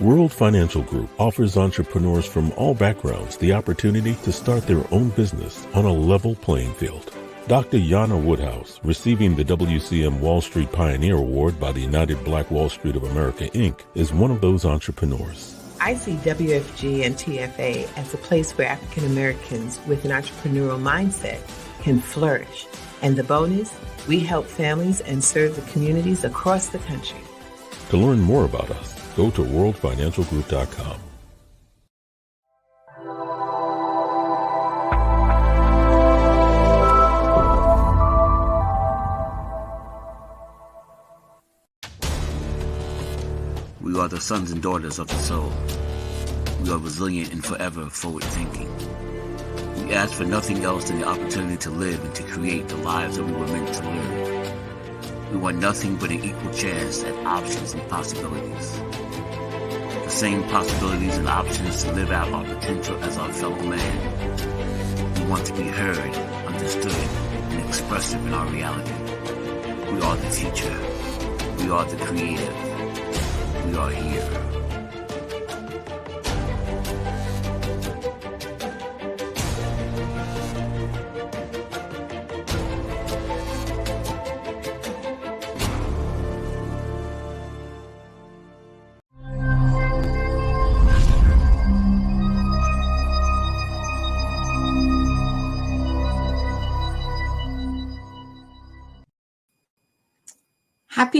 World Financial Group offers entrepreneurs from all backgrounds the opportunity to start their own business on a level playing field. Dr. Yana Woodhouse, receiving the WCM Wall Street Pioneer Award by the United Black Wall Street of America, Inc., is one of those entrepreneurs. I see WFG and TFA as a place where African Americans with an entrepreneurial mindset can flourish. And the bonus, we help families and serve the communities across the country. To learn more about us, go to worldfinancialgroup.com. We are the sons and daughters of the soul. We are resilient and forever forward-thinking. We ask for nothing else than the opportunity to live and to create the lives that we were meant to live. We want nothing but an equal chance at options and possibilities. The same possibilities and options to live out our potential as our fellow man. We want to be heard, understood, and expressive in our reality. We are the future. We are the creative. We are here.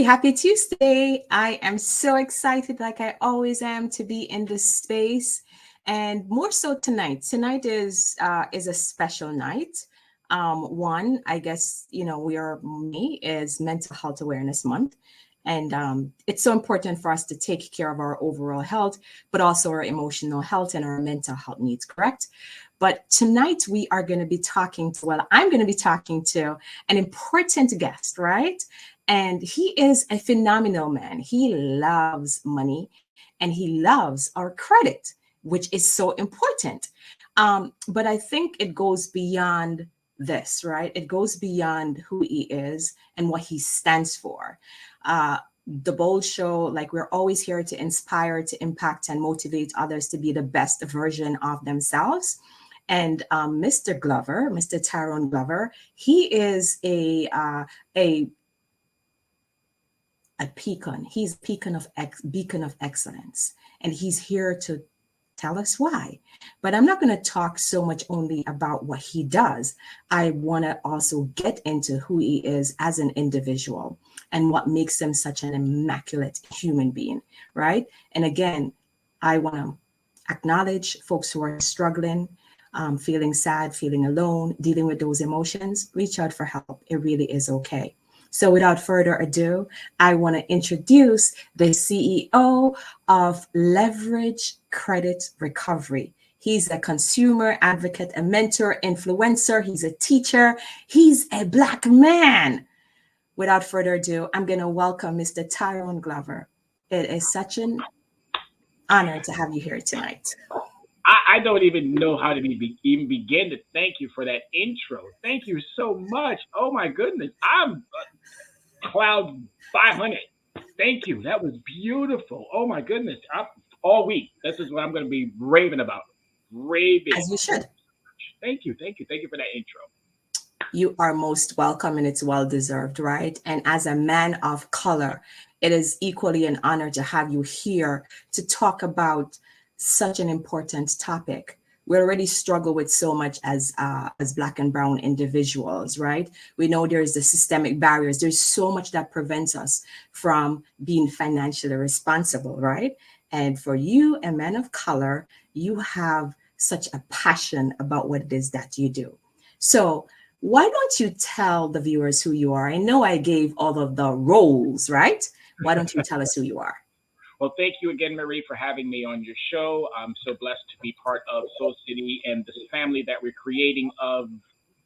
Happy Tuesday. I am so excited, like I always am, to be in this space, and more so tonight. Tonight is a special night. One, I guess, May is Mental Health Awareness Month, and it's so important for us to take care of our overall health, but also our emotional health and our mental health needs, correct? But tonight we are going to be I'm going to be talking to an important guest, right? And he is a phenomenal man. He loves money and he loves our credit, which is so important. But I think it goes beyond this, right? It goes beyond who he is and what he stands for. The Bold Show, like, we're always here to inspire, to impact, and motivate others to be the best version of themselves. And Mr. Glover, Mr. Tyrone Glover, he is a beacon. He's a beacon of excellence, and he's here to tell us why. But I'm not going to talk so much only about what he does. I want to also get into who he is as an individual and what makes him such an immaculate human being, right? And again, I want to acknowledge folks who are struggling, feeling sad, feeling alone, dealing with those emotions. Reach out for help. It really is okay. So without further ado, I want to introduce the CEO of Leverage Credit Recovery. He's a consumer advocate, a mentor, influencer. He's a teacher. He's a Black man. Without further ado, I'm going to welcome Mr. Tyrone Glover. It is such an honor to have you here tonight. I don't even know how to even begin to thank you for that intro. Thank you so much. Oh my goodness. I'm cloud 500. Thank you. That was beautiful. Oh my goodness. All week, this is what I'm going to be raving about. Raving. As you should. Thank you. Thank you. Thank you for that intro. You are most welcome, and it's well deserved, right? And as a man of color, it is equally an honor to have you here to talk about such an important topic. We already struggle with so much as Black and brown individuals, right? We know there's the systemic barriers. There's so much that prevents us from being financially responsible, right? And for you, a man of color, you have such a passion about what it is that you do. So why don't you tell the viewers who you are? I know I gave all of the roles, right? Why don't you tell us who you are? Well, thank you again, Marie, for having me on your show. I'm so blessed to be part of Soul City and this family that we're creating of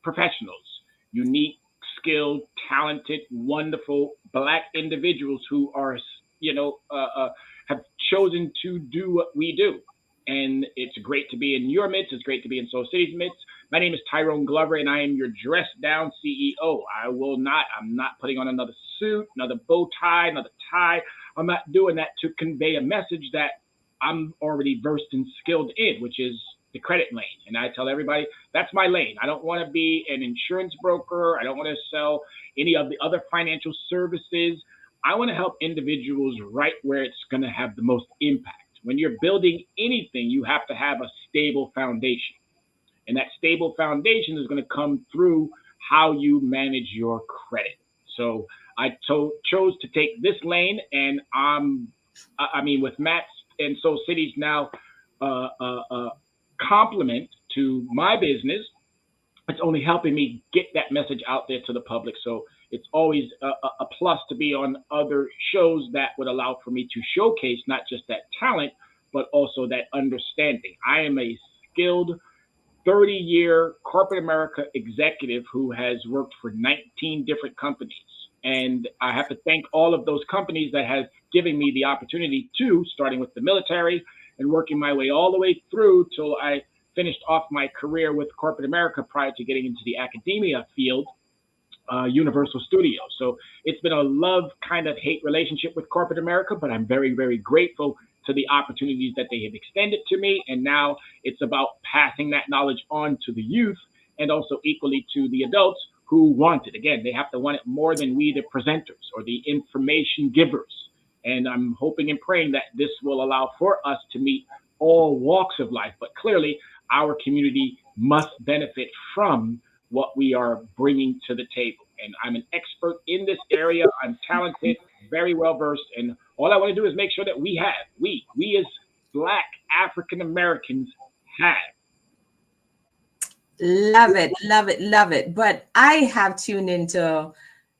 professionals, unique, skilled, talented, wonderful Black individuals who are, have chosen to do what we do. And it's great to be in your midst. It's great to be in Soul City's midst. My name is Tyrone Glover, and I am your dressed down CEO. I'm not putting on another suit, another bow tie, another tie. I'm not doing that to convey a message that I'm already versed and skilled in, which is the credit lane. And I tell everybody, that's my lane. I don't want to be an insurance broker. I don't want to sell any of the other financial services. I want to help individuals right where it's going to have the most impact. When you're building anything, you have to have a stable foundation. And that stable foundation is going to come through how you manage your credit. So I chose to take this lane, and with Matt's and Soul City's now complement to my business, it's only helping me get that message out there to the public. So it's always a plus to be on other shows that would allow for me to showcase not just that talent, but also that understanding. I am a skilled 30-year corporate America executive who has worked for 19 different companies. And I have to thank all of those companies that have given me the opportunity to, starting with the military and working my way all the way through till I finished off my career with corporate America prior to getting into the academia field, Universal Studios. So it's been a love kind of hate relationship with corporate America, but I'm very, very grateful to the opportunities that they have extended to me. And now it's about passing that knowledge on to the youth and also equally to the adults who want it. Again, they have to want it more than we, the presenters or the information givers. And I'm hoping and praying that this will allow for us to meet all walks of life. But clearly, our community must benefit from what we are bringing to the table. And I'm an expert in this area. I'm talented, very well versed. And all I want to do is make sure that we as Black African Americans have. Love it, love it, love it. But I have tuned into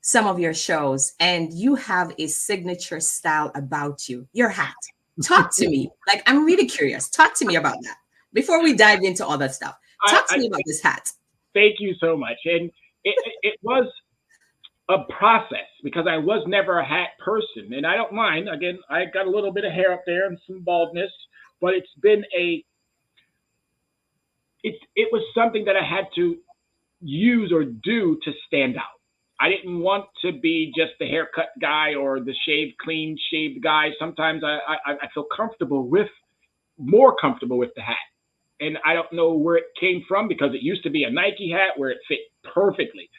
some of your shows, and you have a signature style about you, your hat. Talk to me. Like, I'm really curious. Talk to me about that before we dive into all that stuff. Talk to me about this hat. Thank you so much. And it was a process because I was never a hat person, and I don't mind. Again, I got a little bit of hair up there and some baldness, but it's been it was something that I had to use or do to stand out. I didn't want to be just the haircut guy or the clean shaved guy. Sometimes I feel more comfortable with the hat. And I don't know where it came from because it used to be a Nike hat where it fit perfectly.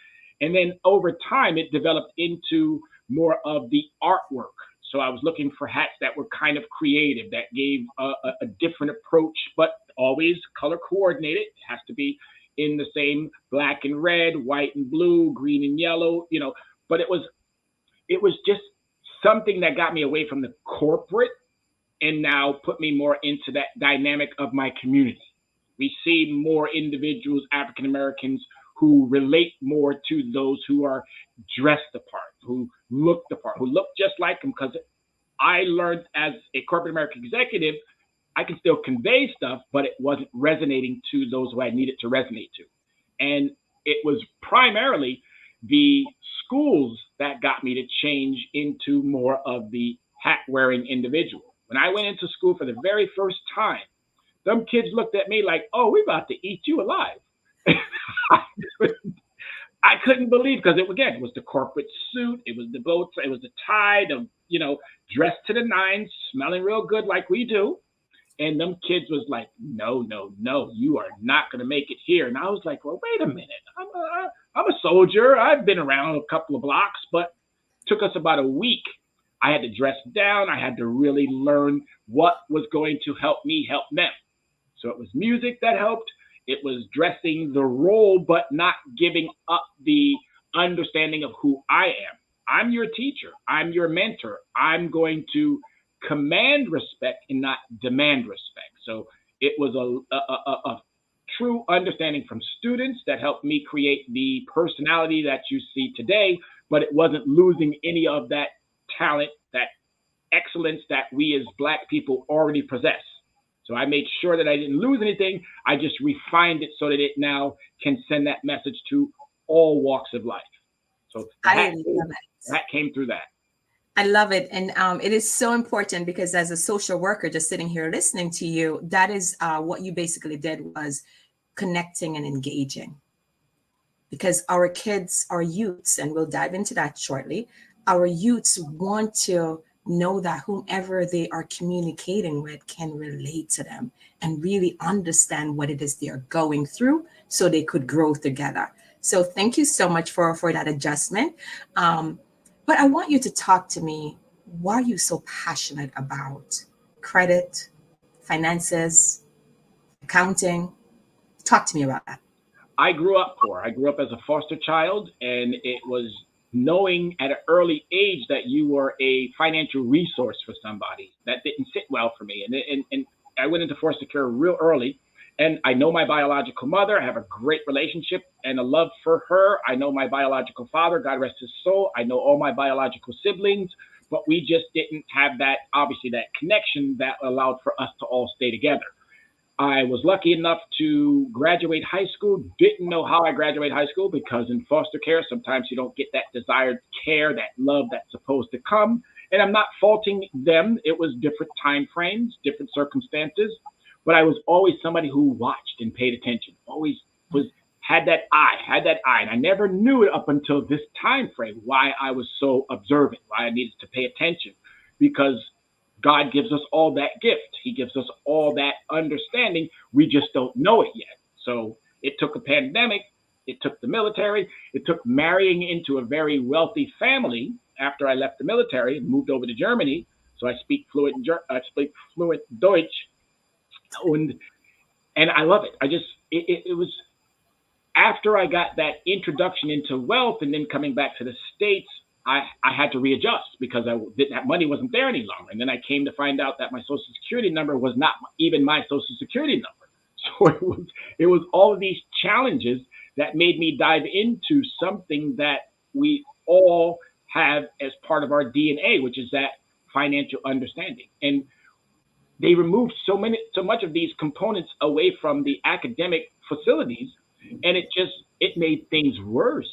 And then over time, it developed into more of the artwork. So I was looking for hats that were kind of creative, that gave a different approach, but always color coordinated. It has to be in the same black and red, white and blue, green and yellow, but it was just something that got me away from the corporate and now put me more into that dynamic of my community. We see more individuals, African Americans, who relate more to those who are dressed apart, who look the part, who look just like them. Because I learned as a corporate American executive, I can still convey stuff, but it wasn't resonating to those who I needed to resonate to. And it was primarily the schools that got me to change into more of the hat-wearing individual. When I went into school for the very first time, some kids looked at me like, "Oh, we're about to eat you alive." I couldn't believe, because it was the corporate suit, it was the bow, it was the tie, dressed to the nines, smelling real good like we do. And them kids was like, no, you are not going to make it here. And I was like, well, wait a minute. I'm a soldier. I've been around a couple of blocks, but it took us about a week. I had to dress down. I had to really learn what was going to help me help them. So it was music that helped. It was dressing the role, but not giving up the understanding of who I am. I'm your teacher. I'm your mentor. I'm going to command respect and not demand respect. So it was a true understanding from students that helped me create the personality that you see today, but it wasn't losing any of that talent, that excellence that we as Black people already possess. So I made sure that I didn't lose anything. I just refined it so that it now can send that message to all walks of life. So that came through that. I love it. And it is so important because as a social worker, just sitting here listening to you, that is what you basically did, was connecting and engaging. Because our kids, our youths, and we'll dive into that shortly, our youths want to know that whomever they are communicating with can relate to them and really understand what it is they're going through so they could grow together. So thank you so much for that adjustment. But I want you to talk to me. Why are you so passionate about credit, finances, accounting? Talk to me about that. I grew up poor. I grew up as a foster child, and it was knowing at an early age that you were a financial resource for somebody that didn't sit well for me. And I went into foster care real early. And I know my biological mother. I have a great relationship and a love for her. I know my biological father, God rest his soul. I know all my biological siblings, but we just didn't have that, obviously, that connection that allowed for us to all stay together. I was lucky enough to graduate high school. Didn't know how I graduated high school because in foster care, sometimes you don't get that desired care, that love that's supposed to come. And I'm not faulting them. It was different time frames, different circumstances. But I was always somebody who watched and paid attention. Always had that eye. And I never knew it up until this time frame why I was so observant, why I needed to pay attention, because God gives us all that gift. He gives us all that understanding. We just don't know it yet. So it took a pandemic. It took the military. It took marrying into a very wealthy family after I left the military and moved over to Germany. So I speak fluent Deutsch, and I love it. It was after I got that introduction into wealth and then coming back to the States, I had to readjust because that money wasn't there any longer. And then I came to find out that my Social Security number was not even my Social Security number. So it was all of these challenges that made me dive into something that we all have as part of our DNA, which is that financial understanding. And they removed so much of these components away from the academic facilities, and it made things worse.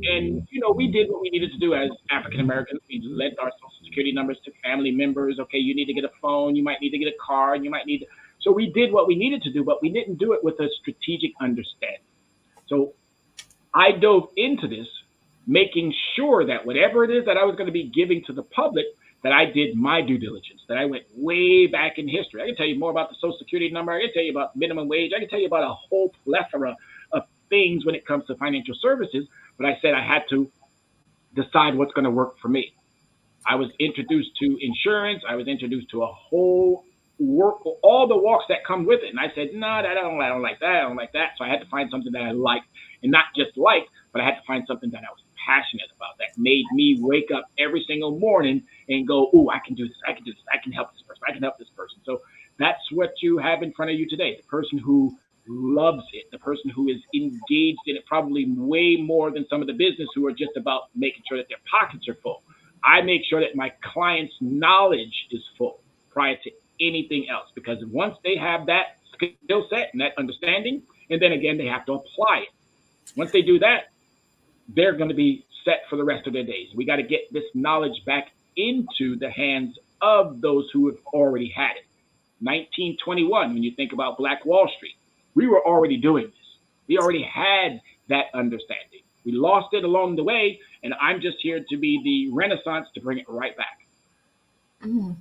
And we did what we needed to do as African Americans. We lent our Social Security numbers to family members. Okay, you need to get a phone, you might need to get a car, and you might need to. So we did what we needed to do, but we didn't do it with a strategic understanding. So I dove into this, making sure that whatever it is that I was going to be giving to the public, that I did my due diligence, that I went way back in history. I can tell you more about the Social Security number. I can tell you about minimum wage. I can tell you about a whole plethora of things when it comes to financial services. But I said I had to decide what's going to work for me. I was introduced to insurance. I was introduced to a whole all the walks that come with it. And I said, no, I don't like that. I don't like that. So I had to find something that I liked, and not just liked, but I had to find something that I was passionate about, that made me wake up every single morning and go, oh, I can do this. I can do this. I can help this person. I can help this person. So that's what you have in front of you today. The person who loves it, the person who is engaged in it probably way more than some of the business who are just about making sure that their pockets are full. I make sure that my client's knowledge is full prior to anything else, because once they have that skill set and that understanding, and then again, they have to apply it. Once they do that, they're going to be set for the rest of their days. We got to get this knowledge back into the hands of those who have already had it. 1921, when you think about Black Wall Street, we were already doing this. We already had that understanding. We lost it along the way, and I'm just here to be the Renaissance to bring it right back. Mm.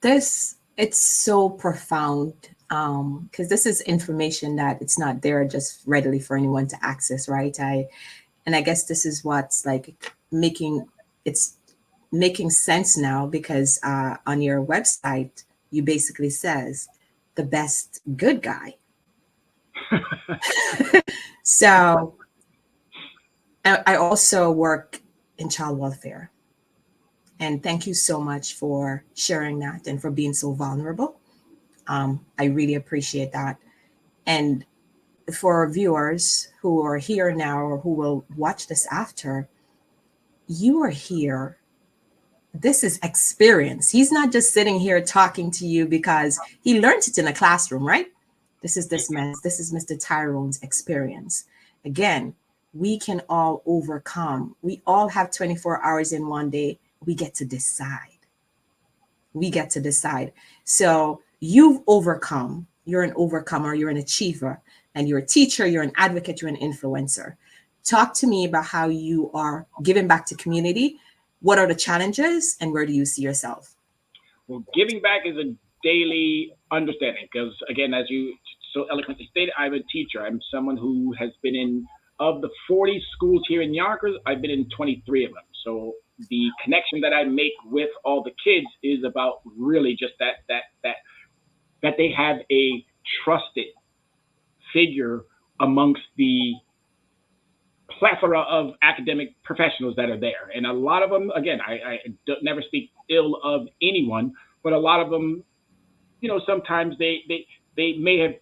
It's so profound, because this is information that it's not there just readily for anyone to access, right? I guess this is what's like making sense now, because on your website you basically says the best good guy. So I also work in child welfare. And thank you so much for sharing that and for being so vulnerable. I really appreciate that. And for our viewers who are here now or who will watch this after, you are here. This is experience. He's not just sitting here talking to you because he learned it in a classroom, right? This is Mr. Tyrone's experience. Again, we can all overcome. We all have 24 hours in one day. We get to decide. So you've overcome. You're an overcomer. You're an achiever. And you're a teacher. You're an advocate. You're an influencer. Talk to me about how you are giving back to community What are the challenges and where do you see yourself? Well, giving back is a daily understanding because, again, as you so eloquently stated, I'm a teacher. I'm someone who has been in, of the 40 schools here in Yonkers, I've been in 23 of them. So the connection that I make with all the kids is about really just that they have a trusted figure amongst the plethora of academic professionals that are there. And a lot of them, again, I don't, never speak ill of anyone, but a lot of them, sometimes they may have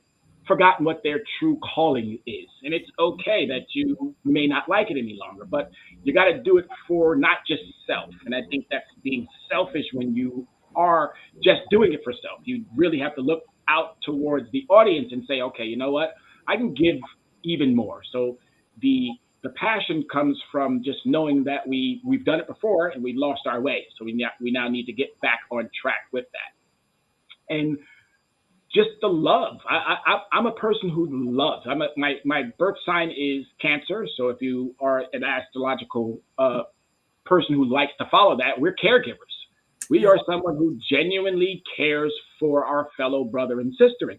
forgotten what their true calling is. And it's okay that you may not like it any longer, but you got to do it for not just self. And I think that's being selfish when you are just doing it for self. You really have to look out towards the audience and say, okay, you know what? I can give even more. So the passion comes from just knowing that we've done it before and we lost our way. So we now need to get back on track with that. And just the love. I'm a person who loves. My birth sign is Cancer. So if you are an astrological person who likes to follow that, we're caregivers. We are someone who genuinely cares for our fellow brother and sister.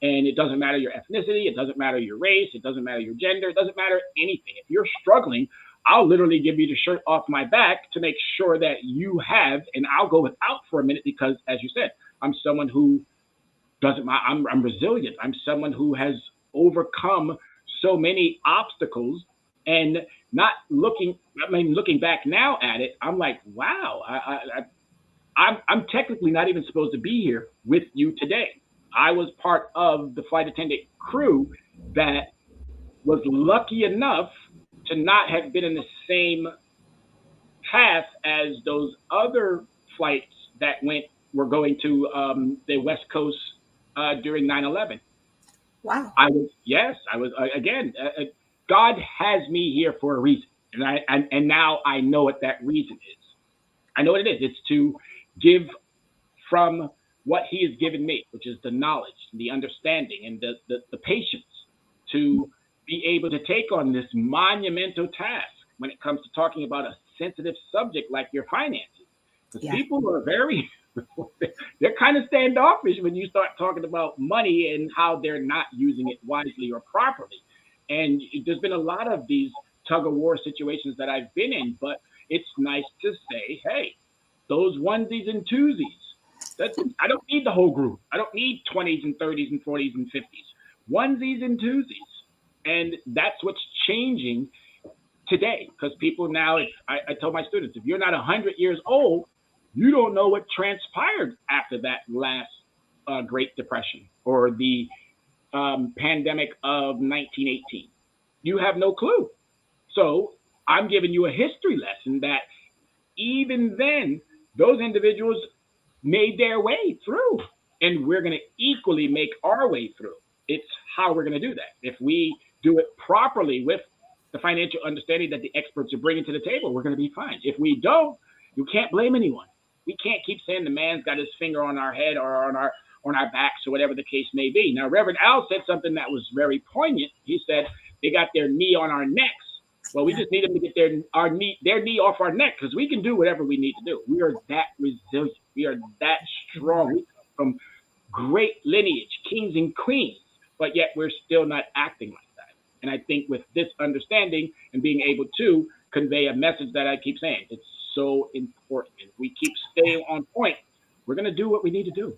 And it doesn't matter your ethnicity, it doesn't matter your race, it doesn't matter your gender, it doesn't matter anything. If you're struggling, I'll literally give you the shirt off my back to make sure that you have, and I'll go without for a minute because, as you said, I'm someone who doesn't mind. I'm resilient. I'm someone who has overcome so many obstacles, and looking back now at it, I'm like, wow, I'm technically not even supposed to be here with you today. I was part of the flight attendant crew that was lucky enough to not have been in the same path as those other flights that were going to the West Coast during 9/11. Wow. I was again. God has me here for a reason, and now I know what that reason is. I know what it is. It's to give from what He has given me, which is the knowledge, the understanding, and the patience to be able to take on this monumental task when it comes to talking about a sensitive subject like your finances. Because people are they're kind of standoffish when you start talking about money and how they're not using it wisely or properly. And there's been a lot of these tug of war situations that I've been in, but it's nice to say, hey, those onesies and twosies, I don't need the whole group. I don't need 20s and 30s and 40s and 50s. Onesies and twosies. And that's what's changing today. Because people now, I tell my students, if you're not 100 years old, you don't know what transpired after that last Great Depression or the pandemic of 1918. You have no clue. So I'm giving you a history lesson that even then, those individuals made their way through, and we're going to equally make our way through. It's how we're going to do that. If we do it properly with the financial understanding that the experts are bringing to the table, we're going to be fine. If we don't, you can't blame anyone. We can't keep saying the man's got his finger on our head or on our backs or whatever the case may be. Now, Reverend Al said something that was very poignant. He said they got their knee on our necks. Well, we just need them to get their knee off our neck because we can do whatever we need to do. We are that resilient. We are that strong. We come from great lineage, kings and queens, but yet we're still not acting like that. And I think with this understanding and being able to convey a message that I keep saying, it's so important. If we keep staying on point, we're going to do what we need to do.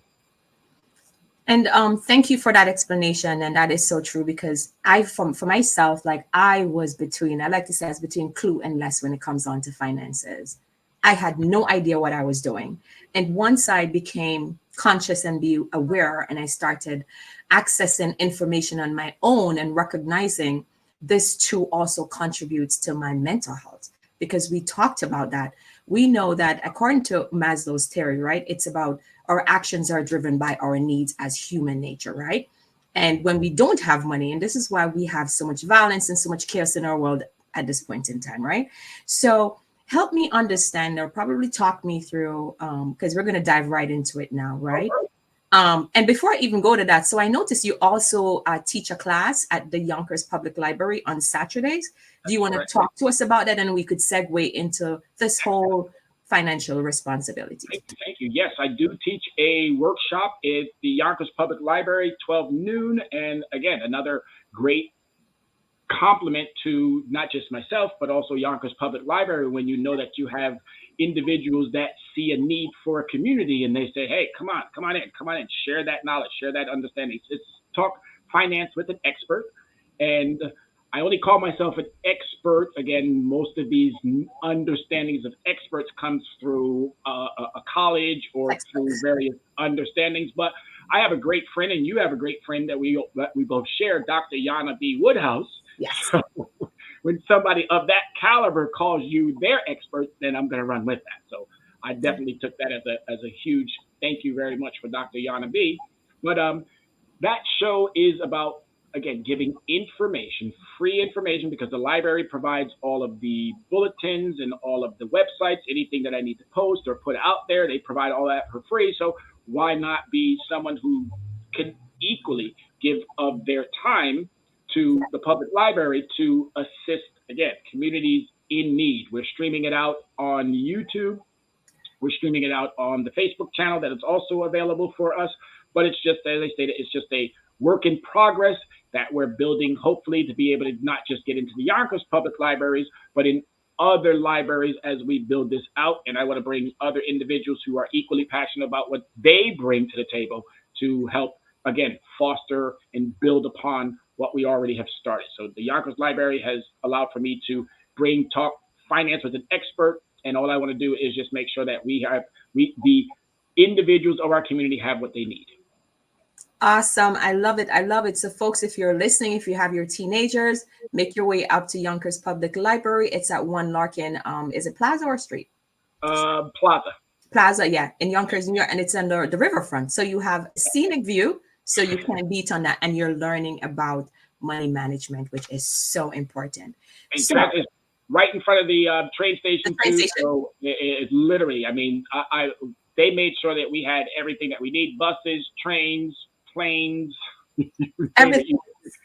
And thank you for that explanation. And that is so true because for myself, like I was I like to say I was between clue and less when it comes on to finances. I had no idea what I was doing. And once I became conscious and be aware, and I started accessing information on my own and recognizing this too also contributes to my mental health, because we talked about that. We know that according to Maslow's theory, right, it's about our actions are driven by our needs as human nature, right? And when we don't have money, and this is why we have so much violence and so much chaos in our world at this point in time, right? So help me understand or probably talk me through, because we're going to dive right into it now, right? And before I even go to that, so I noticed you also teach a class at the Yonkers Public Library on Saturdays. Do you want to talk to us about that? And we could segue into this whole financial responsibility. Thank you. Yes, I do teach a workshop at the Yonkers Public Library, 12 noon. And again, another great compliment to not just myself, but also Yonkers Public Library, when you know that you have individuals that see a need for a community and they say, hey, come on in, share that knowledge, share that understanding. It's talk finance with an expert. And I only call myself an expert. Again, most of these understandings of experts comes through a college or through various understandings. But I have a great friend, and you have a great friend that we both share, Dr. Yana B. Woodhouse. Yes. So when somebody of that caliber calls you their expert, then I'm going to run with that. So I definitely took that as a huge thank you very much for Dr. Yana B. But that show is about, again, giving information, free information, because the library provides all of the bulletins and all of the websites, anything that I need to post or put out there, they provide all that for free. So why not be someone who can equally give of their time to the public library to assist, again, communities in need. We're streaming it out on YouTube. We're streaming it out on the Facebook channel that is also available for us. But it's just, as I stated, it's just a work in progress that we're building, hopefully, to be able to not just get into the Yonkers public libraries, but in other libraries as we build this out. And I want to bring other individuals who are equally passionate about what they bring to the table to help, again, foster and build upon what we already have started. So the Yonkers Library has allowed for me to talk finance with an expert. And all I want to do is just make sure that the individuals of our community have what they need. Awesome. I love it. I love it. So folks, if you're listening, if you have your teenagers, make your way up to Yonkers Public Library. It's at 1 Larkin. Is it Plaza or Street? Plaza, yeah, in Yonkers, New York, and it's under the riverfront. So you have a scenic view, so you can't beat on that, and you're learning about money management, which is so important. And so, that is right in front of the train station. So it's literally, I mean, they made sure that we had everything that we need: buses, trains, planes, everything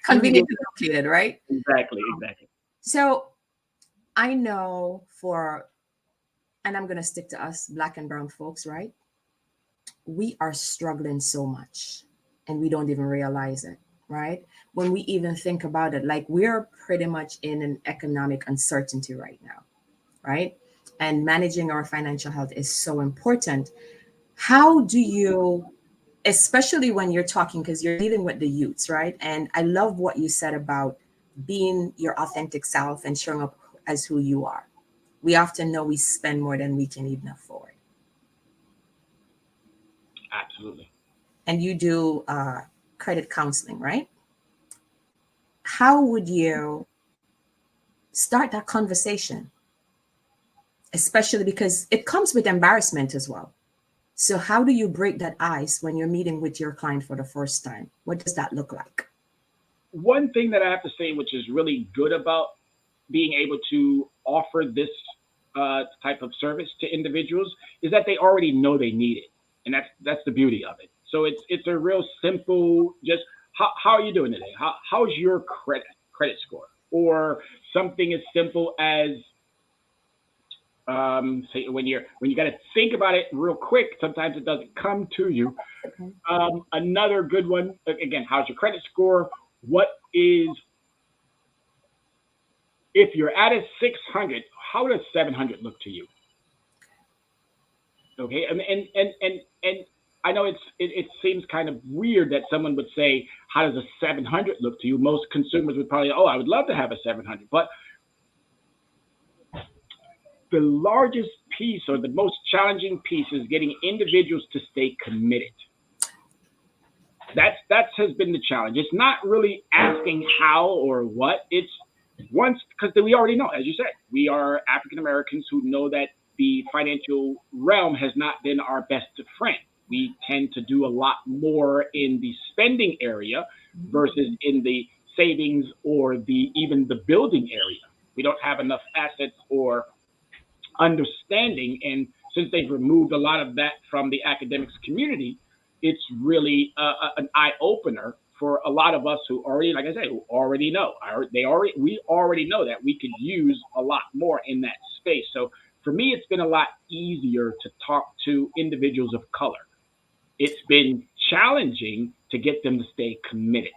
conveniently located, right? Exactly. So I know and I'm going to stick to us Black and brown folks, right? We are struggling so much and we don't even realize it, right? When we even think about it, like we're pretty much in an economic uncertainty right now, right? And managing our financial health is so important. How do you, especially when you're talking, because you're dealing with the youths, right? And I love what you said about being your authentic self and showing up as who you are. We often know we spend more than we can even afford. Absolutely. And you do credit counseling, right? How would you start that conversation? Especially because it comes with embarrassment as well. So how do you break that ice when you're meeting with your client for the first time? What does that look like? One thing that I have to say, which is really good about being able to offer this type of service to individuals, is that they already know they need it. And that's the beauty of it. So it's a real simple, just how are you doing today? How's your credit score? Or something as simple as say when you got to think about it real quick, sometimes it doesn't come to you. Another good one, again, how's your credit score? If you're at a 600, how does 700 look to you? Okay, and I know it seems kind of weird that someone would say, how does a 700 look to you? Most consumers would probably, I would love to have a 700. But the largest piece or the most challenging piece is getting individuals to stay committed. That has been the challenge. It's not really asking how or what. It's once, because we already know, as you said, we are African Americans who know that the financial realm has not been our best friend. We tend to do a lot more in the spending area versus in the savings or even the building area. We don't have enough assets or understanding. And since they've removed a lot of that from the academics community, it's really an eye opener for a lot of us who already, like I said, who already know. We already know that we could use a lot more in that space. So for me, it's been a lot easier to talk to individuals of color. It's been challenging to get them to stay committed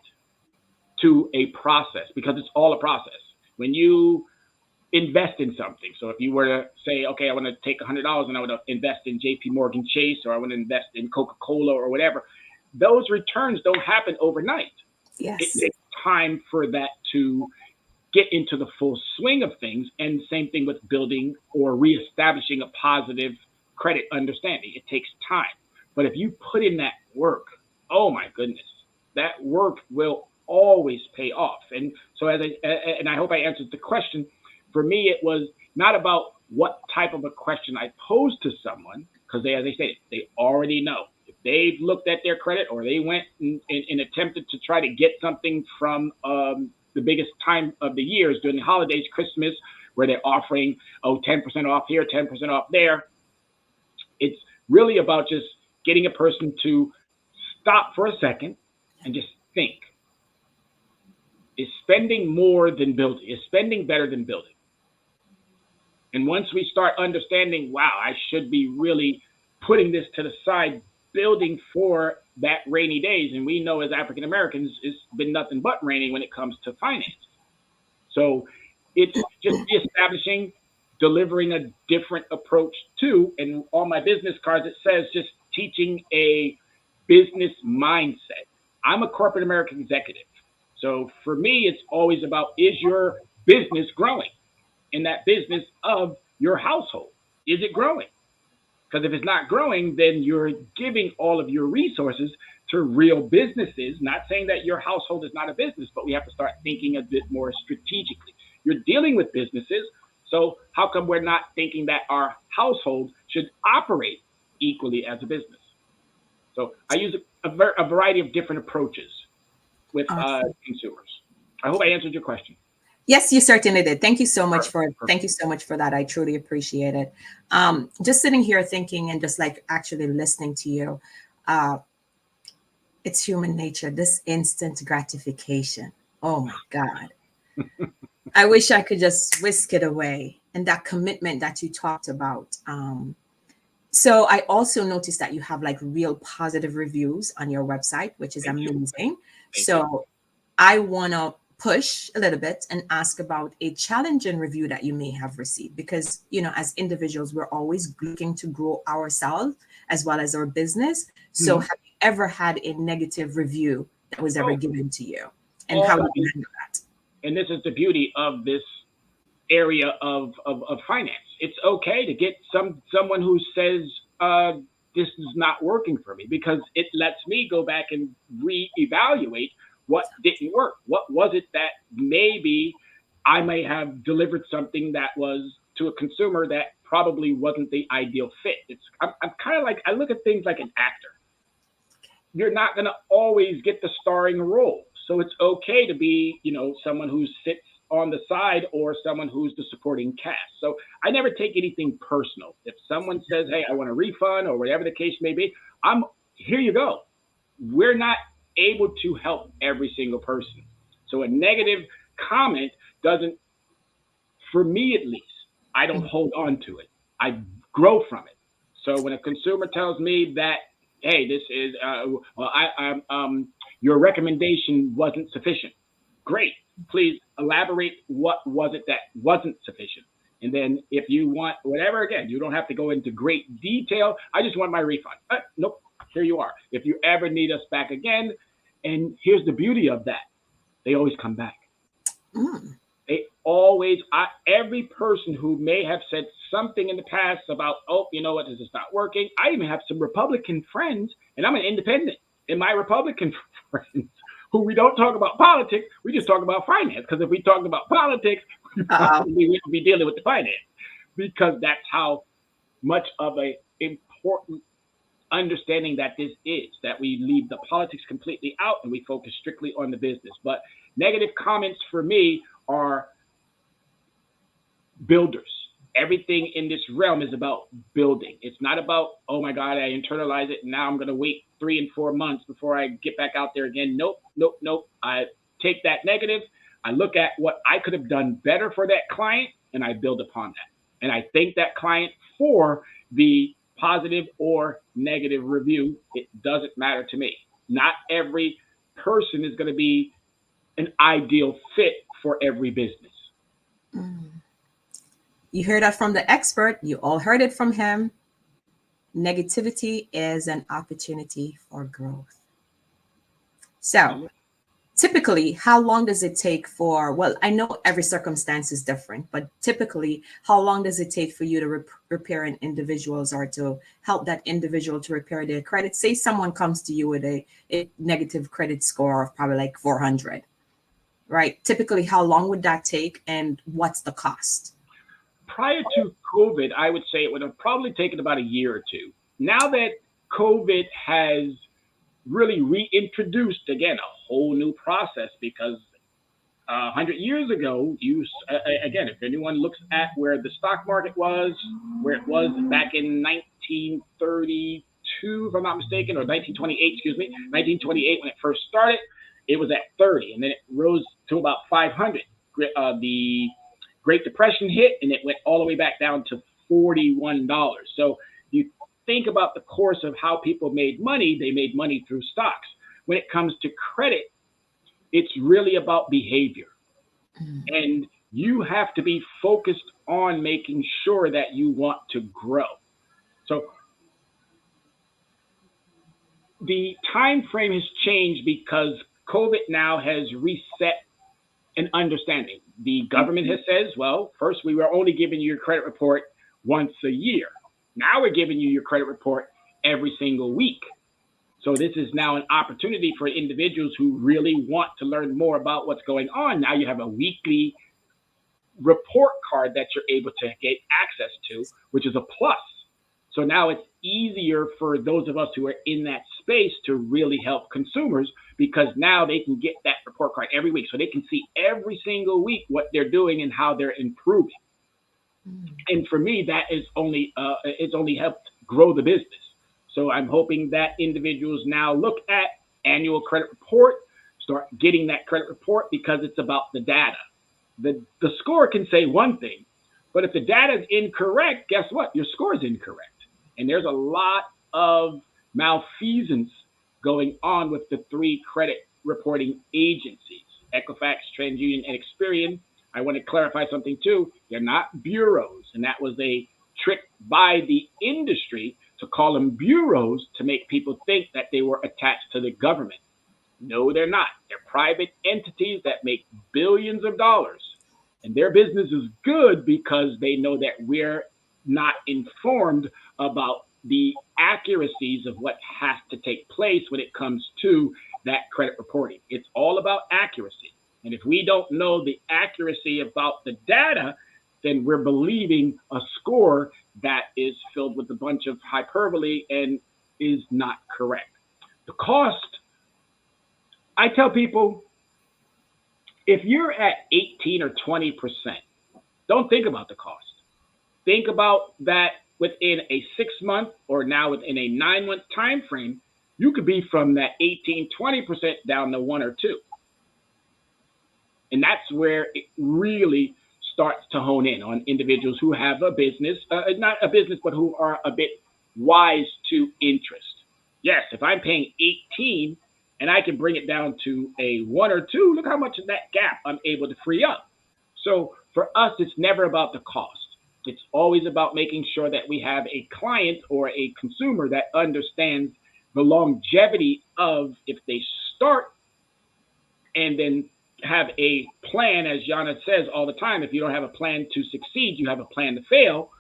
to a process because it's all a process. When you invest in something, so if you were to say, okay, I want to take $100 and I want to invest in JP Morgan Chase, or I want to invest in Coca-Cola or whatever, those returns don't happen overnight. Yes. It takes time for that to get into the full swing of things. And same thing with building or reestablishing a positive credit understanding. It takes time. But if you put in that work, oh my goodness, that work will always pay off. And so and I hope I answered the question. For me, it was not about what type of a question I posed to someone, because as I said, they already know. If they've looked at their credit or they went and attempted to try to get something from the biggest time of the year is during the holidays, Christmas, where they're offering, 10% off here, 10% off there. It's really about just getting a person to stop for a second and just think. Is spending more than building? Is spending better than building? And once we start understanding, wow, I should be really putting this to the side, building for that rainy days. And we know as African Americans, it's been nothing but raining when it comes to finance. So it's just establishing, delivering a different approach to, and on my business cards, it says just teaching a business mindset. I'm a corporate American executive. So for me, it's always about, is your business growing? In that business of your household, is it growing? Because if it's not growing, then you're giving all of your resources to real businesses. Not saying that your household is not a business, but we have to start thinking a bit more strategically. You're dealing with businesses, so how come we're not thinking that our household should operate equally as a business? So I use a variety of different approaches with consumers. I hope I answered your question. Yes, you certainly did. Thank you so much for that. I truly appreciate it. Just sitting here thinking and just like actually listening to you, it's human nature, this instant gratification. Oh my God. I wish I could just whisk it away. And that commitment that you talked about. So I also noticed that you have like real positive reviews on your website, which is amazing. So I want to push a little bit and ask about a challenging review that you may have received, because, you know, as individuals, we're always looking to grow ourselves as well as our business. So have you ever had a negative review that was ever given to you, and how did you handle that? And this is the beauty of this area of finance. It's okay to get someone who says, this is not working for me, because it lets me go back and reevaluate what didn't work. What was it that maybe I may have delivered something that was to a consumer that probably wasn't the ideal fit. I'm kind of like, I look at things like an actor. You're not going to always get the starring role. So it's okay to be, you know, someone who sits on the side or someone who's the supporting cast. So I never take anything personal. If someone says, hey, I want a refund or whatever the case may be, here you go. We're not able to help every single person. So a negative comment doesn't, for me at least, I don't hold on to it. I grow from it. So when a consumer tells me that, hey, this is, your recommendation wasn't sufficient, great. Please elaborate what was it that wasn't sufficient. And then if you want whatever, again, you don't have to go into great detail. I just want my refund. Nope, here you are. If you ever need us back again, and here's the beauty of that, they always come back. They always, every person who may have said something in the past about, oh, you know what, this is not working. I even have some Republican friends, and I'm an independent, and my Republican friends who we don't talk about politics, we just talk about finance. Because if we talked about politics, we probably wouldn't be dealing with the finance, because that's how much of a important understanding that this is, that we leave the politics completely out and we focus strictly on the business. But negative comments for me are builders. Everything in this realm is about building. It's not about, oh my God, I internalize it and now I'm going to wait 3 and 4 months before I get back out there again. Nope. I take that negative. I look at what I could have done better for that client and I build upon that. And I thank that client for the positive or negative review. It doesn't matter to me. Not every person is going to be an ideal fit for every business. You heard that from the expert. You all heard it from him. Negativity is an opportunity for growth. So, typically, how long does it take for, well, I know every circumstance is different, but typically, how long does it take for you to repair an individual's or to help that individual to repair their credit? Say someone comes to you with a negative credit score of probably like 400, right? Typically, how long would that take and what's the cost? Prior to COVID, I would say it would have probably taken about a year or two. Now that COVID has really reintroduced, again, a whole new process, because 100 years ago, again, if anyone looks at where the stock market was, where it was back in 1932, if I'm not mistaken, or 1928, 1928 when it first started, it was at 30, and then it rose to about 500. The Great Depression hit, and it went all the way back down to $41. So you think about the course of how people made money. They made money through stocks. When it comes to credit, it's really about behavior. And you have to be focused on making sure that you want to grow. So the time frame has changed because COVID now has reset an understanding. The government has said, well, first we were only giving you your credit report once a year. Now we're giving you your credit report every single week. So this is now an opportunity for individuals who really want to learn more about what's going on. Now you have a weekly report card that you're able to get access to, which is a plus. So now it's easier for those of us who are in that space to really help consumers, because now they can get that report card every week. So they can see every single week what they're doing and how they're improving. And for me, that is it's only helped grow the business. So I'm hoping that individuals now look at annual credit report, start getting that credit report, because it's about the data. The score can say one thing, but if the data is incorrect, guess what? Your score is incorrect. And there's a lot of malfeasance going on with the three credit reporting agencies, Equifax, TransUnion, and Experian. I want to clarify something too. They're not bureaus. And that was a trick by the industry to call them bureaus to make people think that they were attached to the government. No, they're not. They're private entities that make billions of dollars. And their business is good because they know that we're not informed about the accuracies of what has to take place when it comes to that credit reporting. It's all about accuracy. And if we don't know the accuracy about the data, then we're believing a score that is filled with a bunch of hyperbole and is not correct. The cost, I tell people, if you're at 18 or 20%, don't think about the cost. Think about that within a 6-month or now within a 9-month time frame, you could be from that 18, 20% down to 1 or 2. And that's where it really starts to hone in on individuals who have a business, not a business, but who are a bit wise to interest. Yes, if I'm paying 18 and I can bring it down to a 1 or 2, look how much of that gap I'm able to free up. So for us, it's never about the cost. It's always about making sure that we have a client or a consumer that understands the longevity of, if they start and then have a plan, as Yana says all the time, if you don't have a plan to succeed, you have a plan to fail.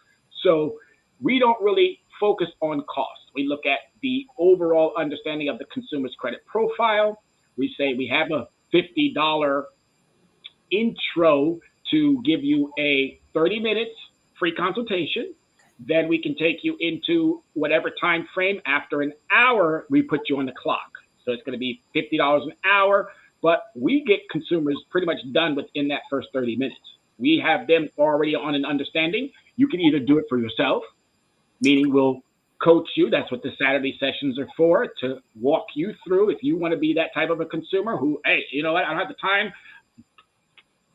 So we don't really focus on cost. We look at the overall understanding of the consumer's credit profile. We say we have a $50 intro to give you a 30 minutes free consultation. Then we can take you into whatever time frame. After an hour, we put you on the clock. So it's going to be $50 an hour, but we get consumers pretty much done within that first 30 minutes. We have them already on an understanding. You can either do it for yourself, meaning we'll coach you. That's what the Saturday sessions are for, to walk you through. If you want to be that type of a consumer who, hey, you know what, I don't have the time.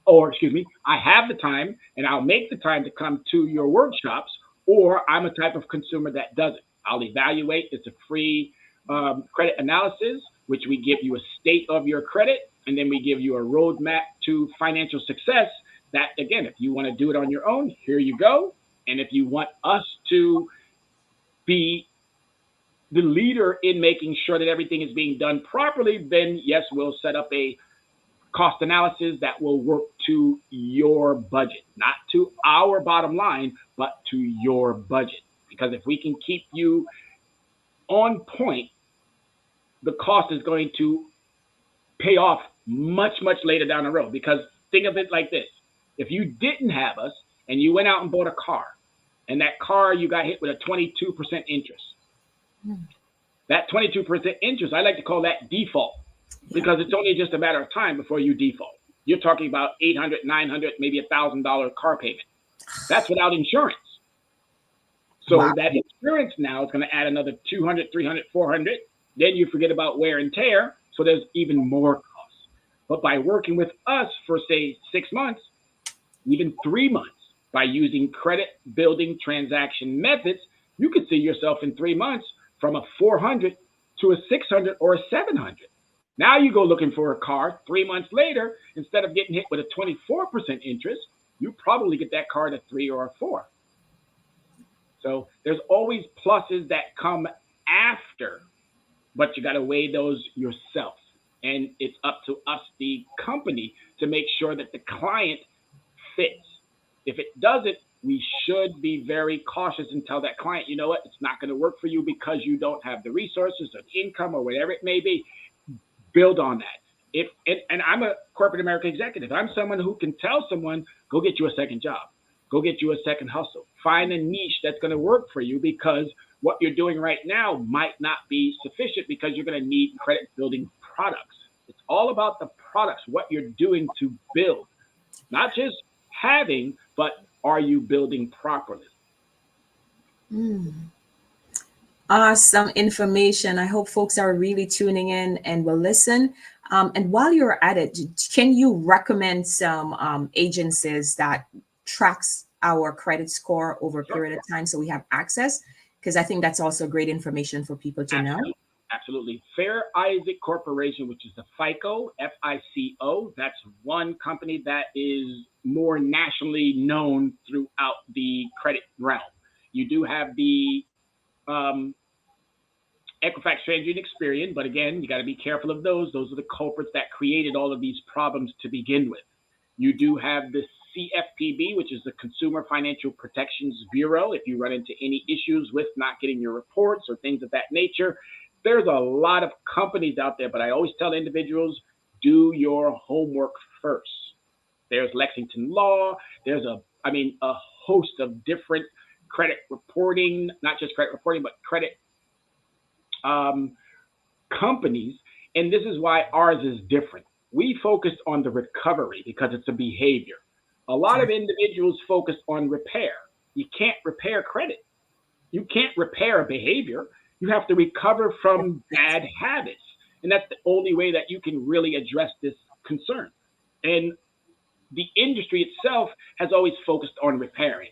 or excuse me, I have the time and I'll make the time to come to your workshops, or I'm a type of consumer that doesn't. I'll evaluate. It's a free credit analysis, which we give you a state of your credit, and then we give you a roadmap to financial success. That, again, if you want to do it on your own, here you go. And if you want us to be the leader in making sure that everything is being done properly, then yes, we'll set up a cost analysis that will work to your budget, not to our bottom line, but to your budget. Because if we can keep you on point, the cost is going to pay off much, much later down the road. Because think of it like this. If you didn't have us and you went out and bought a car, and that car you got hit with a 22% interest, that 22% interest, I like to call that default, because it's only just a matter of time before you default. You're talking about $800, $900, maybe $1,000 car payment. That's without insurance. So Wow. that insurance now is going to add another 200, 300, 400. Then you forget about wear and tear. So there's even more costs. But by working with us for, say, 6 months, even 3 months, by using credit building transaction methods, you could see yourself in 3 months from a 400 to a 600 or a 700. Now you go looking for a car 3 months later, instead of getting hit with a 24% interest, you probably get that car at a 3 or a 4. So there's always pluses that come after, but you got to weigh those yourself. And it's up to us, the company, to make sure that the client fits. If it doesn't, we should be very cautious and tell that client, you know what, it's not going to work for you because you don't have the resources or income or whatever it may be. Build on that. And I'm a corporate America executive. I'm someone who can tell someone, go get you a second job. Go get you a second hustle. Find a niche that's going to work for you, because what you're doing right now might not be sufficient, because you're going to need credit building products. It's all about the products, what you're doing to build, not just having, but are you building properly? Awesome information. I hope folks are really tuning in and will listen. And while you're at it, can you recommend some agencies that tracks our credit score over a period of time so we have access? Because I think that's also great information for people to know. Absolutely. Fair Isaac Corporation, which is the FICO, FICO, that's one company that is more nationally known throughout the credit realm. You do have the Equifax, TransUnion, Experian, but again, you got to be careful of those. Those are the culprits that created all of these problems to begin with. You do have the CFPB, which is the Consumer Financial Protections Bureau. If you run into any issues with not getting your reports or things of that nature, there's a lot of companies out there, but I always tell individuals, do your homework first. There's Lexington Law. There's a host of different credit reporting, not just credit reporting, but credit companies. And this is why ours is different. We focused on the recovery because it's a behavior. A lot of individuals focus on repair. You can't repair credit. You can't repair a behavior. You have to recover from bad habits. And that's the only way that you can really address this concern. And the industry itself has always focused on repairing.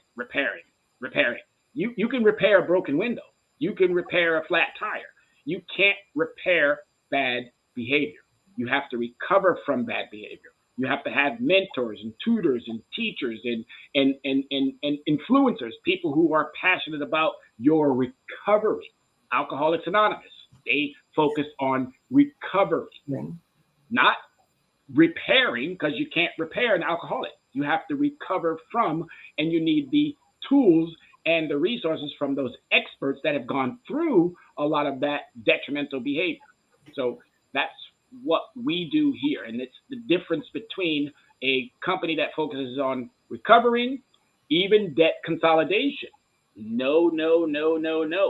You can repair a broken window. You can repair a flat tire. You can't repair bad behavior. You have to recover from bad behavior. You have to have mentors and tutors and teachers and influencers, people who are passionate about your recovery. Alcoholics Anonymous, they focus on recovery, not repairing, because you can't repair an alcoholic. You have to recover from, and you need the tools and the resources from those experts that have gone through a lot of that detrimental behavior. So that's what we do here. And it's the difference between a company that focuses on recovering, even debt consolidation. No,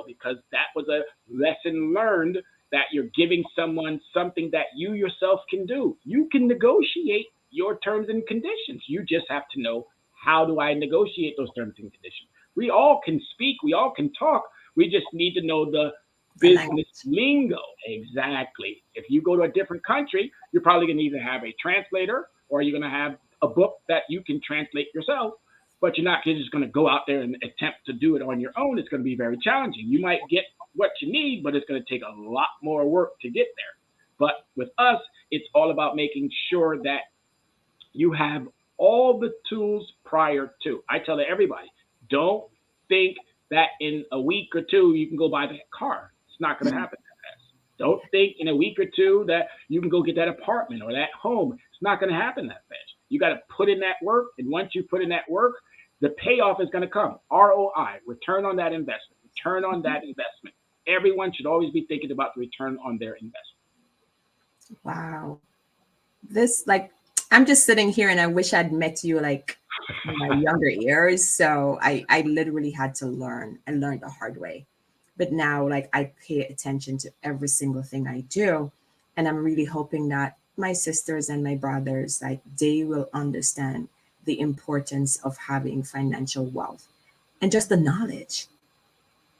because that was a lesson learned, that you're giving someone something that you yourself can do. You can negotiate your terms and conditions. You just have to know, how do I negotiate those terms and conditions? We all can speak, we all can talk. We just need to know the business lingo. Exactly. If you go to a different country, you're probably going to either have a translator or you're going to have a book that you can translate yourself, but you're not just going to go out there and attempt to do it on your own. It's going to be very challenging. You might get what you need, but it's going to take a lot more work to get there. But with us, it's all about making sure that you have all the tools prior to. I tell everybody, don't think that in a week or two you can go buy that car. It's not going to happen that fast. Don't think in a week or two that you can go get that apartment or that home. It's not going to happen that fast. You got to put in that work, and once you put in that work, the payoff is going to come. ROI, return on that investment. Return on that investment. Everyone should always be thinking about the return on their investment. Wow. This, like, I'm just sitting here and I wish I'd met you like in my younger years. So I literally had to learn. I learned the hard way. But now, like, I pay attention to every single thing I do. And I'm really hoping that my sisters and my brothers, like, they will understand the importance of having financial wealth and just the knowledge.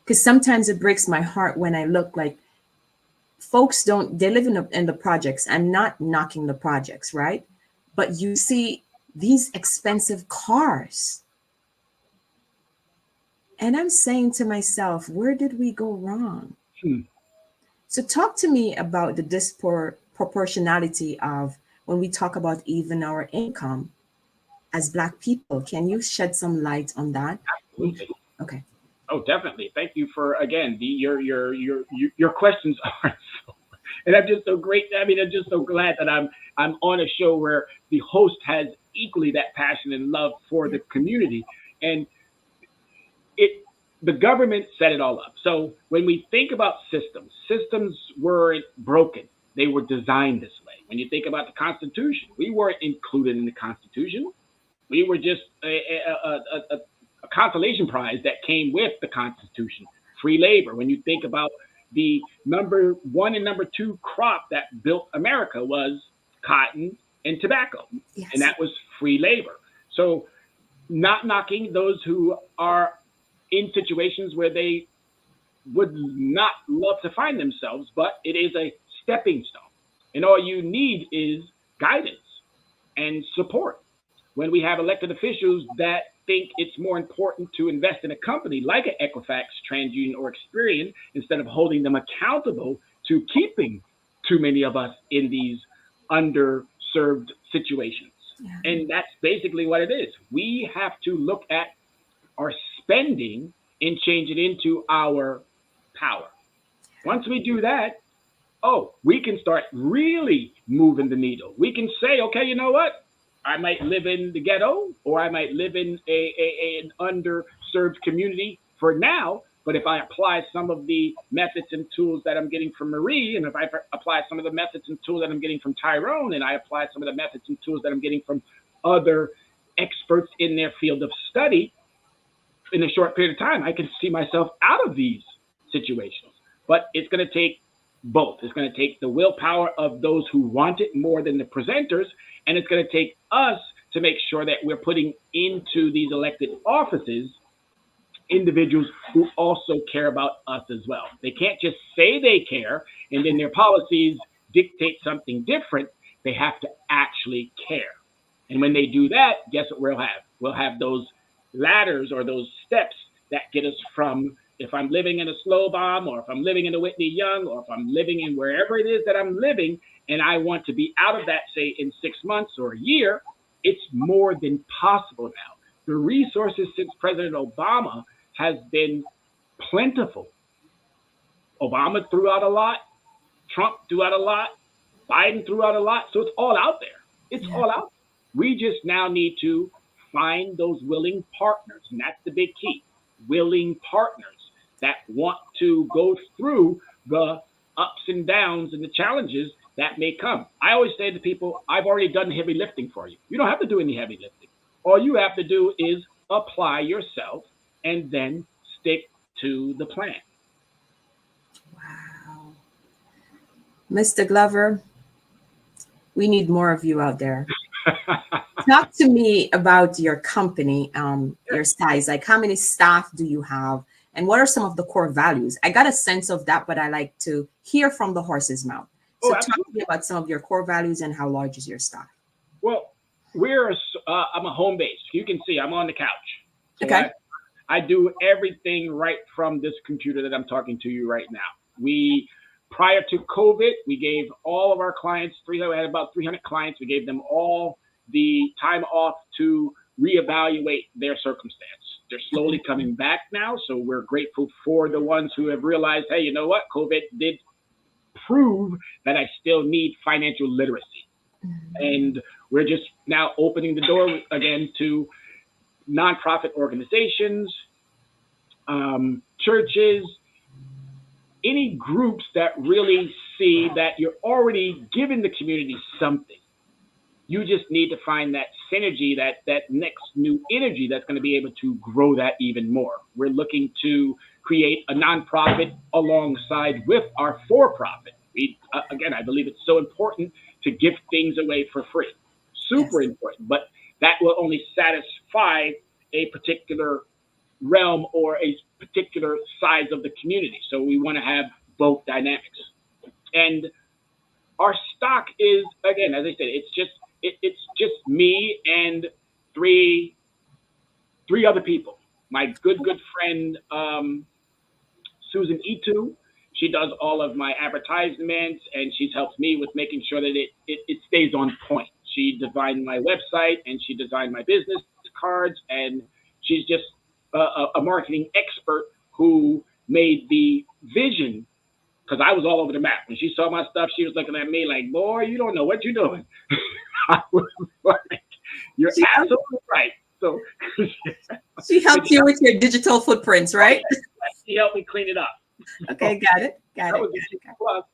Because sometimes it breaks my heart when I look like folks they live in the projects. I'm not knocking the projects, right? But you see these expensive cars. And I'm saying to myself, where did we go wrong? So talk to me about the disproportionality of when we talk about even our income as Black people. Can you shed some light on that? Absolutely. Okay. Oh, definitely. Thank you for, again, your questions are so, and I'm just so great. I mean, I'm just so glad that I'm on a show where the host has equally that passion and love for the community. And the government set it all up. So when we think about systems weren't broken. They were designed this way. When you think about the Constitution, we weren't included in the Constitution. We were just a consolation prize that came with the Constitution. Free labor. When you think about the number one and number two crop that built America was cotton and tobacco. Yes. And that was free labor. So not knocking those who are in situations where they would not love to find themselves, but it is a stepping stone. And all you need is guidance and support. When we have elected officials that think it's more important to invest in a company like an Equifax, TransUnion, or Experian, instead of holding them accountable to keeping too many of us in these underserved situations. Yeah. And that's basically what it is. We have to look at our spending and change it into our power. Once we do that, we can start really moving the needle. We can say, okay, you know what? I might live in the ghetto, or I might live in an underserved community for now. But if I apply some of the methods and tools that I'm getting from Marie, and if I apply some of the methods and tools that I'm getting from Tyrone, and I apply some of the methods and tools that I'm getting from other experts in their field of study, in a short period of time, I can see myself out of these situations. But it's going to take both. It's going to take the willpower of those who want it more than the presenters, and it's going to take us to make sure that we're putting into these elected offices individuals who also care about us as well. They can't just say they care and then their policies dictate something different. They have to actually care. And when they do that, guess what we'll have? We'll have those ladders or those steps that get us from, if I'm living in a slow bomb, or if I'm living in a Whitney Young, or if I'm living in wherever it is that I'm living, and I want to be out of that, say, in 6 months or a year, it's more than possible now. The resources since President Obama has been plentiful. Obama threw out a lot. Trump threw out a lot. Biden threw out a lot. So it's all out there. It's all out there. We just now need to find those willing partners. And that's the big key. Willing partners that want to go through the ups and downs and the challenges that may come. I always say to people, I've already done heavy lifting for you. You don't have to do any heavy lifting. All you have to do is apply yourself and then stick to the plan. Wow. Mr. Glover, we need more of you out there. Talk to me about your company, your size. Like, how many staff do you have? And what are some of the core values? I got a sense of that, but I like to hear from the horse's mouth. So talk to me about some of your core values and how large is your staff? Well, I'm a home base. You can see I'm on the couch. So Okay. I do everything right from this computer that I'm talking to you right now. Prior to COVID, we gave all of our clients, we had about 300 clients, we gave them all the time off to reevaluate their circumstance. They're slowly coming back now, so we're grateful for the ones who have realized, hey, you know what? COVID did prove that I still need financial literacy. And we're just now opening the door again to nonprofit organizations, churches, any groups that really see that you're already giving the community something. You just need to find that synergy, that next new energy that's going to be able to grow that even more. We're looking to create a nonprofit alongside with our for-profit. Again, I believe it's so important to give things away for free. Super Yes. important, but that will only satisfy a particular realm or a particular size of the community. So we want to have both dynamics. And our stock is, again, as I said, it's just me and three other people. My good friend Susan Itu. She does all of my advertisements and she's helped me with making sure that it stays on point. She designed my website and she designed my business cards, and she's just a marketing expert who made the vision, because I was all over the map. When she saw my stuff, she was looking at me like, boy, you don't know what you're doing. I was like, you're She, absolutely right. So she helped you with your digital footprints, right? she helped me clean it up. Okay, got it. Got That it. was a big plus.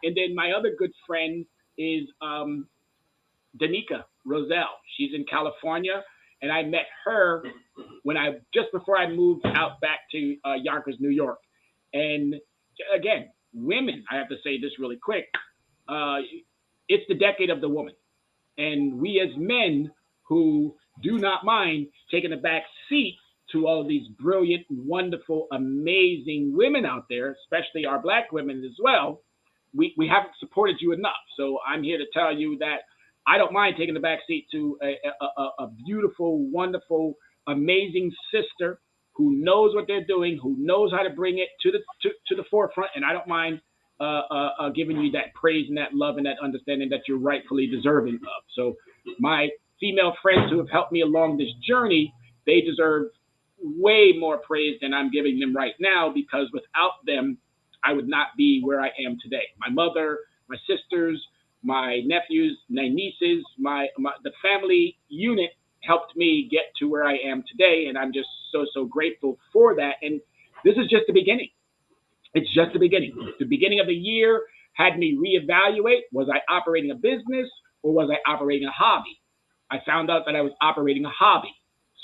And then my other good friend is Danica Roselle. She's in California, and I met her when I just before I moved out back to Yonkers, New York. And again, women. I have to say this really quick. Uh, it's the decade of the woman, and we as men who do not mind taking a back seat to all of these brilliant, wonderful, amazing women out there, especially our black women as well, we haven't supported you enough. So I'm here to tell you that I don't mind taking the back seat to a beautiful, wonderful, amazing sister who knows what they're doing, who knows how to bring it to the forefront, and I don't mind giving you that praise and that love and that understanding that you're rightfully deserving of. So my female friends who have helped me along this journey, they deserve way more praise than I'm giving them right now, because without them, I would not be where I am today. My mother, my sisters, my nephews, my nieces, the family unit helped me get to where I am today, and I'm just so grateful for that. And this is just the beginning. It's just the beginning. The beginning of the year had me reevaluate: was I operating a business or was I operating a hobby? I found out that I was operating a hobby,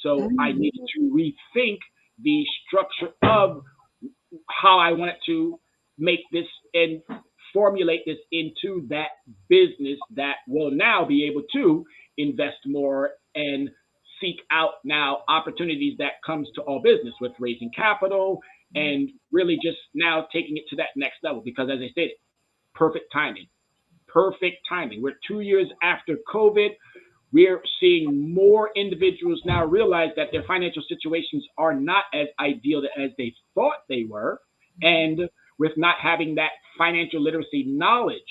so I needed to rethink the structure of how I wanted to make this and formulate this into that business that will now be able to invest more and seek out now opportunities that comes to all business with raising capital and really just now taking it to that next level. Because as I stated, perfect timing. Perfect timing. We're 2 years after COVID. We're seeing more individuals now realize that their financial situations are not as ideal as they thought they were. And with not having that financial literacy knowledge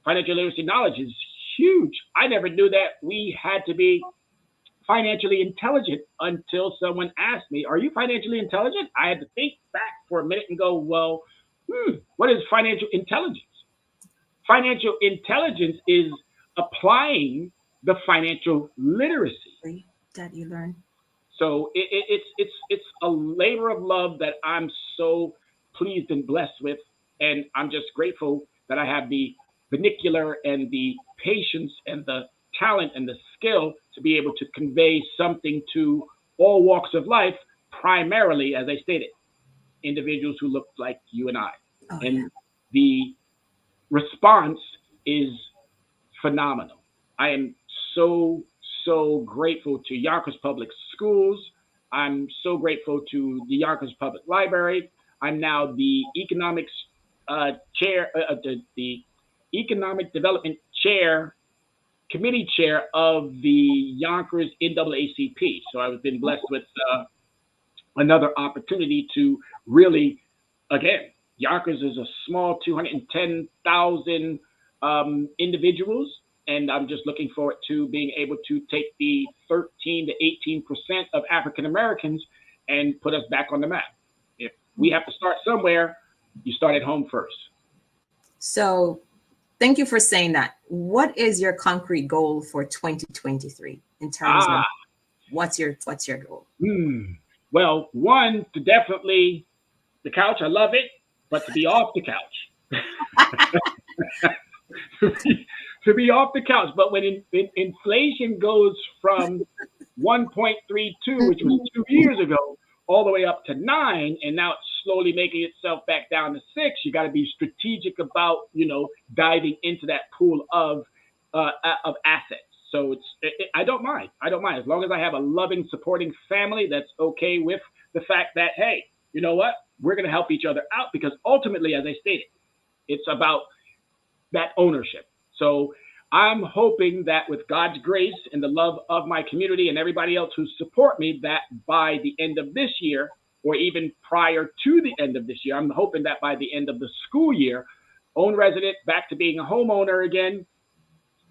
is huge. I never knew that we had to be financially intelligent until someone asked me, are you financially intelligent? I had to think back for a minute and go, well, what is financial intelligence? Financial intelligence is applying the financial literacy That you learn. So it's a labor of love that I'm so pleased and blessed with, and I'm just grateful that I have the vernacular and the patience and the talent and the skill to be able to convey something to all walks of life. Primarily, as I stated, individuals who look like you and I, and the response is phenomenal. I am so grateful to Yonkers Public Schools. I'm so grateful to the Yonkers Public Library. I'm now the economics chair, the economic development chair committee chair of the Yonkers NAACP. So I've been blessed with another opportunity to really, again, Yonkers is a small 210,000 individuals, and I'm just looking forward to being able to take the 13 to 18% of African Americans and put us back on the map. If we have to start somewhere, you start at home first. So thank you for saying that. What is your concrete goal for 2023 in terms of what's your goal? Well, one, to definitely the couch, I love it, but to be off the couch. to be off the couch. But when inflation goes from 1.32, which was 2 years ago, all the way up to 9, and now it's slowly making itself back down to 6, you got to be strategic about, diving into that pool of assets. So I don't mind. As long as I have a loving, supporting family that's okay with the fact that, hey, you know what? We're going to help each other out, because ultimately, as I stated, it's about that ownership. So I'm hoping that with God's grace and the love of my community and everybody else who support me, that by the end of this year, or even prior to the end of this year, I'm hoping that by the end of the school year, own resident, back to being a homeowner again,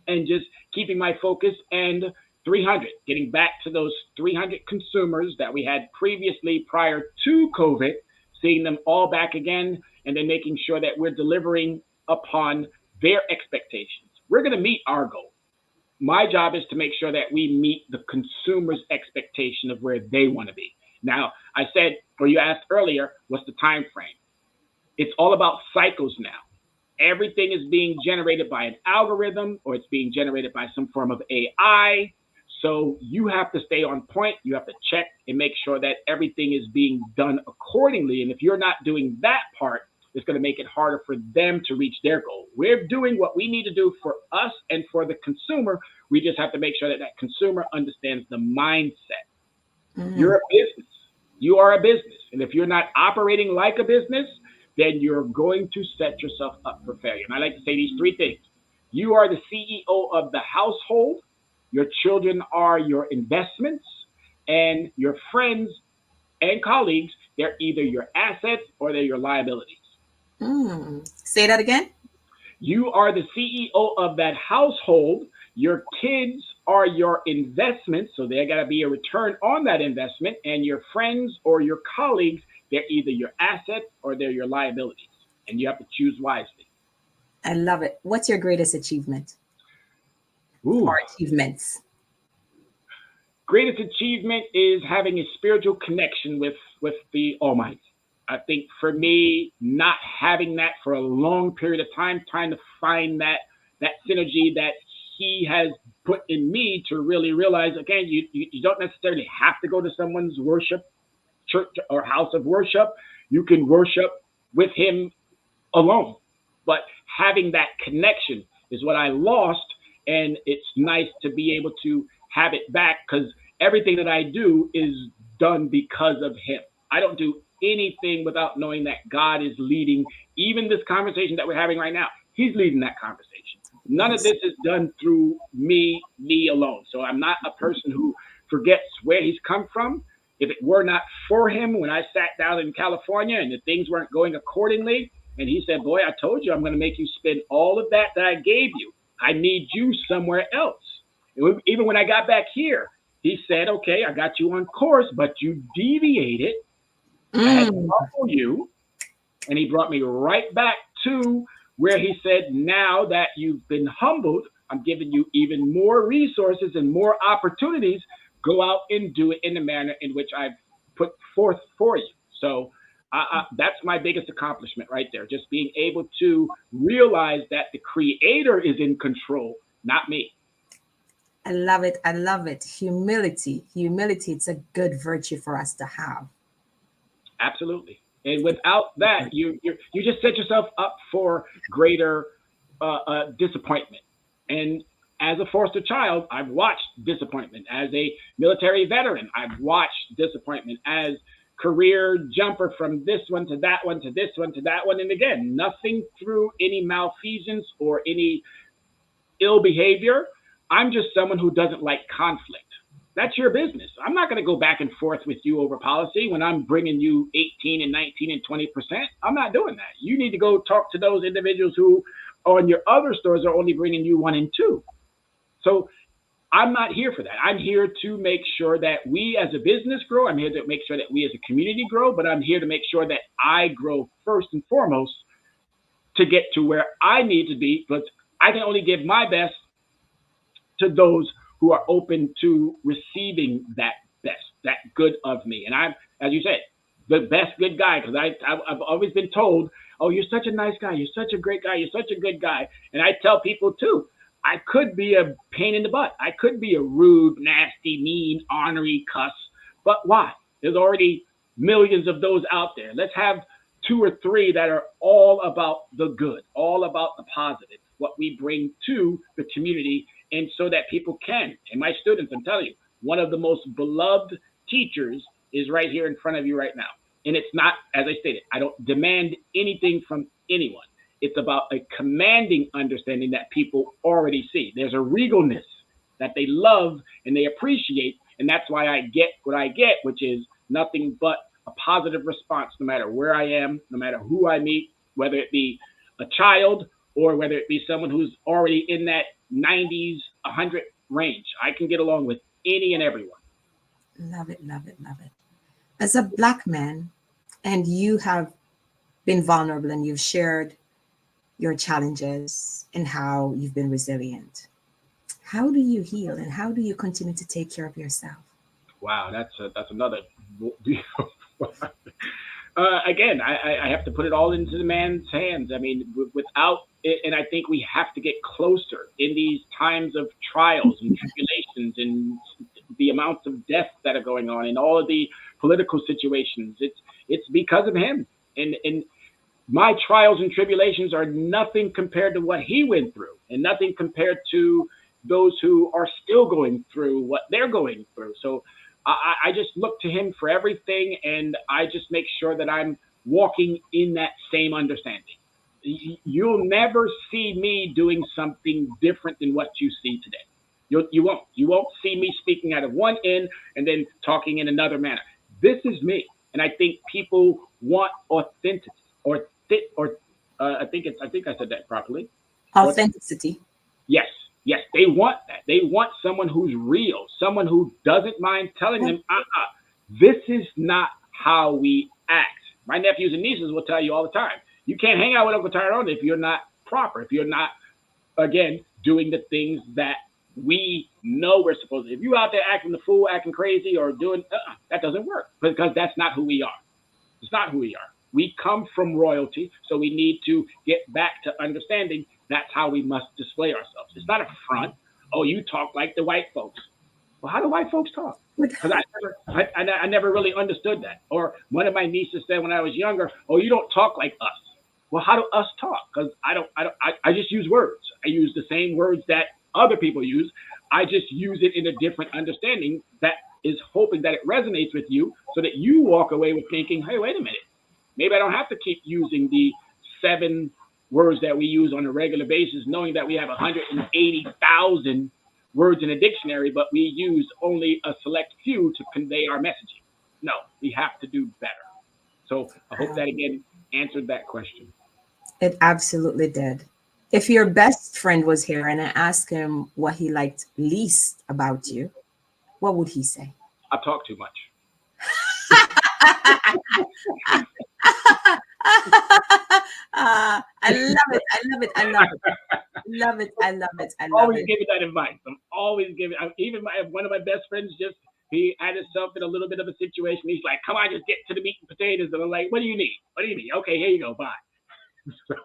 and just keeping my focus, and 300, getting back to those 300 consumers that we had previously prior to COVID, seeing them all back again, and then making sure that we're delivering upon their expectations. We're going to meet our goal. My job is to make sure that we meet the consumer's expectation of where they want to be. Now, I said, or you asked earlier, what's the time frame? It's all about cycles now. Everything is being generated by an algorithm, or it's being generated by some form of AI. So you have to stay on point. You have to check and make sure that everything is being done accordingly. And if you're not doing that part, it's going to make it harder for them to reach their goal. We're doing what we need to do for us and for the consumer. We just have to make sure that that consumer understands the mindset. You're a business. You are a business. And if you're not operating like a business, then you're going to set yourself up for failure. And I like to say these 3 things. You are the CEO of the household. Your children are your investments, and your friends and colleagues, they're either your assets or they're your liabilities. Say that again. You are the CEO of that household. Your kids are your investments, so there got to be a return on that investment. And your friends or your colleagues, they're either your assets or they're your liabilities. And you have to choose wisely. I love it. What's your greatest achievement? Or achievements? Greatest achievement is having a spiritual connection with the Almighty. I think for me, not having that for a long period of time, trying to find that synergy that He has put in me to really realize, again, you don't necessarily have to go to someone's worship church or house of worship. You can worship with Him alone. But having that connection is what I lost. And it's nice to be able to have it back, because everything that I do is done because of Him. I don't do anything without knowing that God is leading. Even this conversation that we're having right now, He's leading that conversation. None of this is done through me alone. So I'm not a person who forgets where He's come from. If it were not for Him, when I sat down in California and the things weren't going accordingly, and He said, boy, I told you I'm going to make you spend all of that I gave you. I need you somewhere else. And even when I got back here, He said, okay, I got you on course, but you deviated. I had to humble you. And He brought me right back to where He said, now that you've been humbled, I'm giving you even more resources and more opportunities. Go out and do it in the manner in which I've put forth for you. So that's my biggest accomplishment right there. Just being able to realize that the Creator is in control, not me. I love it. I love it. Humility. It's a good virtue for us to have. Absolutely. And without that, you just set yourself up for greater disappointment. And as a foster child, I've watched disappointment. As a military veteran, I've watched disappointment. As career jumper from this one to that one to this one to that one. And again, nothing through any malfeasance or any ill behavior. I'm just someone who doesn't like conflict. That's your business. I'm not going to go back and forth with you over policy when I'm bringing you 18 and 19 and 20%. I'm not doing that. You need to go talk to those individuals who on your other stores are only bringing you 1 and 2. So I'm not here for that. I'm here to make sure that we as a business grow. I'm here to make sure that we as a community grow, but I'm here to make sure that I grow first and foremost to get to where I need to be, but I can only give my best to those who are open to receiving that best, that good of me. And I'm, as you said, the best good guy, because I've always been told, oh, you're such a nice guy, you're such a great guy, you're such a good guy. And I tell people too, I could be a pain in the butt. I could be a rude, nasty, mean, ornery cuss, but why? There's already millions of those out there. Let's have 2 or 3 that are all about the good, all about the positive, what we bring to the community, and so that people can. And my students, I'm telling you, one of the most beloved teachers is right here in front of you right now. And it's not, as I stated, I don't demand anything from anyone. It's about a commanding understanding that people already see. There's a regalness that they love and they appreciate. And that's why I get what I get, which is nothing but a positive response, no matter where I am, no matter who I meet, whether it be a child or whether it be someone who's already in that 90s, 100 range. I can get along with any and everyone. Love it, love it, love it. As a Black man, and you have been vulnerable and you've shared your challenges and how you've been resilient. How do you heal and how do you continue to take care of yourself? Wow, that's another. Again, I have to put it all into the man's hands. I mean, without it, and I think we have to get closer in these times of trials and tribulations and the amounts of deaths that are going on and all of the political situations. It's because of him. And my trials and tribulations are nothing compared to what he went through, and nothing compared to those who are still going through what they're going through. So I just look to him for everything, and I just make sure that I'm walking in that same understanding. You'll never see me doing something different than what you see today. You won't. You won't see me speaking out of one end and then talking in another manner. This is me, and I think people want authenticity, I think I said that properly. Authenticity. Yes, they want that. They want someone who's real, someone who doesn't mind telling them, this is not how we act. My nephews and nieces will tell you all the time, you can't hang out with Uncle Tyrone if you're not proper, if you're not, again, doing the things that we know we're supposed to. If you out there acting the fool, acting crazy, or doing, that doesn't work, because that's not who we are. It's not who we are. We come from royalty, so we need to get back to understanding that's how we must display ourselves. It's not a front. Oh, you talk like the white folks. Well, how do white folks talk? Because I never really understood that. Or one of my nieces said when I was younger, oh, you don't talk like us. Well, how do us talk? Because I just use words. I use the same words that other people use. I just use it in a different understanding that is hoping that it resonates with you so that you walk away with thinking, hey, wait a minute. Maybe I don't have to keep using the 7 words that we use on a regular basis, knowing that we have 180,000 words in a dictionary, but we use only a select few to convey our messaging. No, we have to do better. So I hope that, again, answered that question. It absolutely did. If your best friend was here and I asked him what he liked least about you, what would he say? I talk too much. I love it. I love it. I love it. Love it. I love it. I love always it. giving that advice. I'm always giving. Even one of my best friends he had himself in a little bit of a situation. He's like, "Come on, just get to the meat and potatoes." And I'm like, "What do you need? What do you need? Okay, here you go. Bye." So,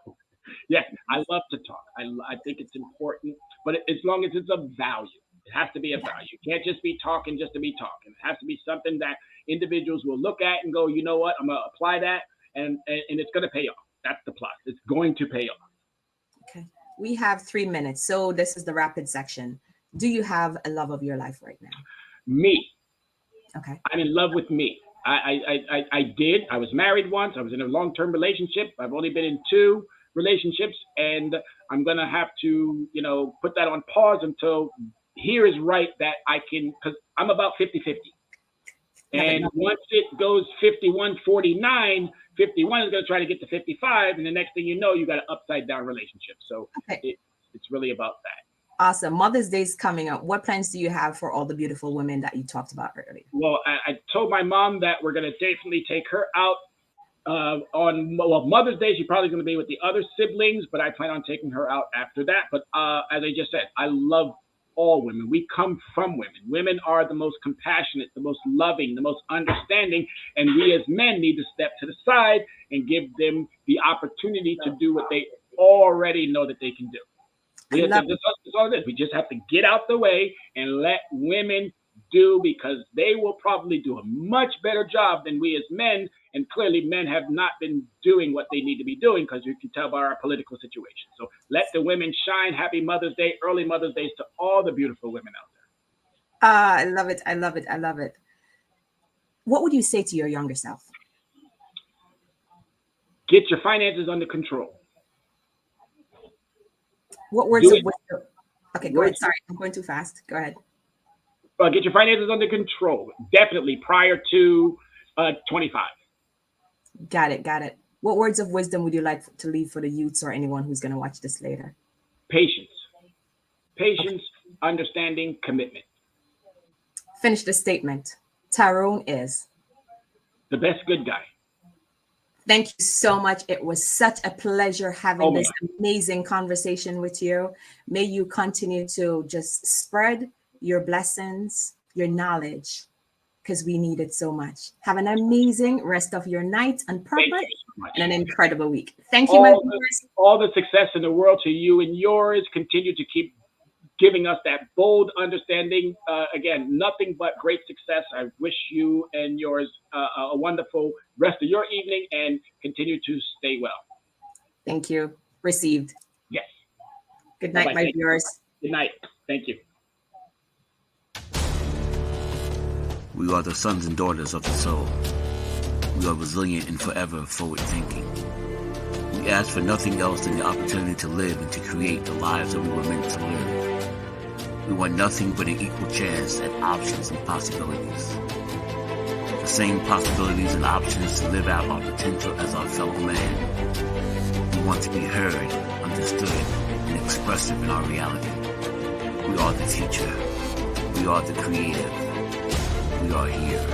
yeah, I love to talk. I think it's important, but as long as it's of value, it has to be a value. You can't just be talking just to be talking. It has to be something that individuals will look at and go, you know what? I'm gonna apply that, and it's gonna pay off. That's the plus. It's going to pay off. Okay. We have 3 minutes, so this is the rapid section. Do you have a love of your life right now? Me. Okay. I'm in love with me. I did. I was married once. I was in a long-term relationship. I've only been in 2. relationships, and I'm going to have to, put that on pause until here is right that I can, because I'm about 50-50. And once it goes 51-49, 51 is going to try to get to 55, and the next thing you know, you got an upside down relationship. So it's really about that. Awesome. Mother's Day is coming up. What plans do you have for all the beautiful women that you talked about earlier? Well, I told my mom that we're going to definitely take her out on Mother's Day. She's probably going to be with the other siblings, but I plan on taking her out after that. But as I just said, I love all women. We come from women. Women are the most compassionate, the most loving, the most understanding, and we as men need to step to the side and give them the opportunity to do what they already know that they can do. That's all it is. We just have to get out the way and let women do, because they will probably do a much better job than we as men. And clearly men have not been doing what they need to be doing, because you can tell by our political situation. So let the women shine. Happy Mother's Day, early Mother's Days to all the beautiful women out there. I love it. I love it. I love it. What would you say to your younger self? Get your finances under control. What words of wisdom? Okay, go ahead. Sorry, I'm going too fast. Go ahead. Get your finances under control. Definitely prior to 25. Got it. What words of wisdom would you like to leave for the youths or anyone who's going to watch this later? Patience, understanding, commitment. Finish the statement. Tyrone is the best good guy. Thank you so much. It was such a pleasure having this amazing conversation with you. May you continue to just spread your blessings, your knowledge, because we need it so much. Have an amazing rest of your night on purpose and an incredible week. Thank you, my viewers. All the success in the world to you and yours. Continue to keep giving us that bold understanding. Again, nothing but great success. I wish you and yours a wonderful rest of your evening, and continue to stay well. Thank you. Received. Yes. Good night, my viewers. Good night. Thank you. We are the sons and daughters of the soul. We are resilient and forever forward thinking. We ask for nothing else than the opportunity to live and to create the lives that we were meant to live. We want nothing but an equal chance at options and possibilities. The same possibilities and options to live out our potential as our fellow man. We want to be heard, understood, and expressive in our reality. We are the future. We are the creative. We are here.